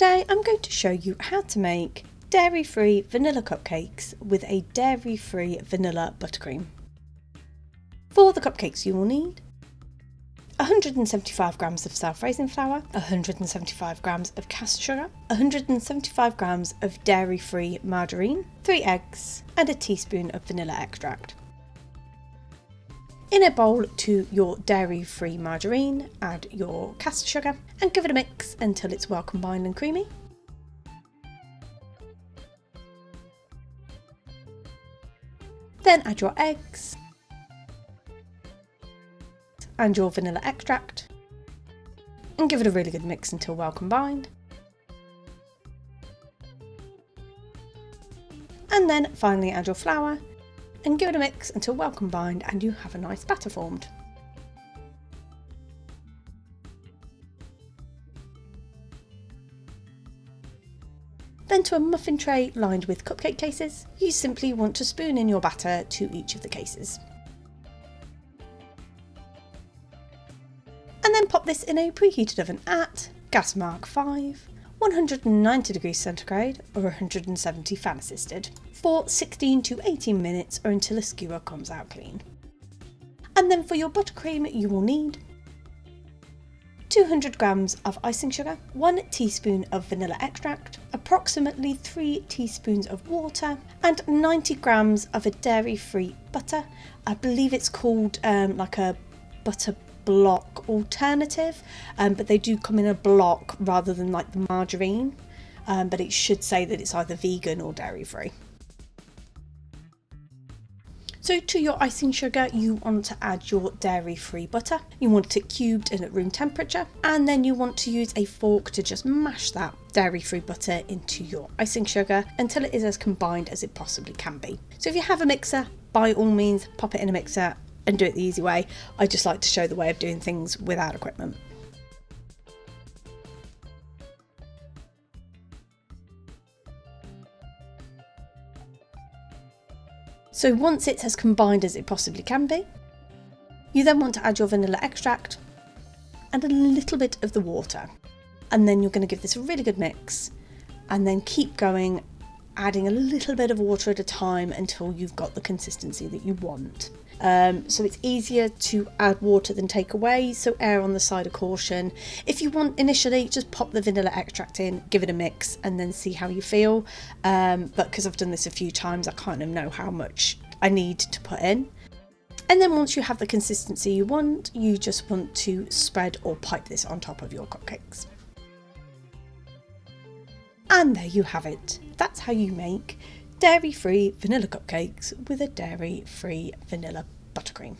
Today I'm going to show you how to make Dairy Free Vanilla Cupcakes with a Dairy Free Vanilla Buttercream. For the cupcakes you will need 175 grams of self-raising flour, 175 grams of caster sugar, 175 grams of Dairy Free margarine, 3 eggs and a teaspoon of vanilla extract. In a bowl to your Dairy Free margarine, add your caster sugar and give it a mix until it's well combined and creamy. Then add your eggs and your vanilla extract and give it a really good mix until well combined. And then finally add your flour and give it a mix until well combined and you have a nice batter formed. Then to a muffin tray lined with cupcake cases, you simply want to spoon in your batter to each of the cases. And then pop this in a preheated oven at gas mark 5, 190 degrees centigrade or 170 fan assisted for 16 to 18 minutes or until a skewer comes out clean. And then for your buttercream you will need 200 grams of icing sugar, 1 teaspoon of vanilla extract, approximately 3 teaspoons of water and 90 grams of a dairy free butter. I believe it's called like a butter block alternative, but they do come in a block rather than like the margarine, but it should say that it's either vegan or dairy free. So to your icing sugar you want to add your dairy free butter. You want it cubed and at room temperature, and then you want to use a fork to just mash that dairy free butter into your icing sugar until it is as combined as it possibly can be. So if you have a mixer, by all means pop it in a mixer and do it the easy way. I just like to show the way of doing things without equipment. So once it's as combined as it possibly can be, you then want to add your vanilla extract and a little bit of the water. And then you're going to give this a really good mix and then keep going, adding a little bit of water at a time until you've got the consistency that you want. So it's easier to add water than take away, so err on the side of caution. If you want initially, just pop the vanilla extract in, give it a mix and then see how you feel. But because I've done this a few times, I kind of know how much I need to put in. And then once you have the consistency you want, you just want to spread or pipe this on top of your cupcakes. And there you have it. That's how you make dairy-free vanilla cupcakes with a dairy-free vanilla buttercream.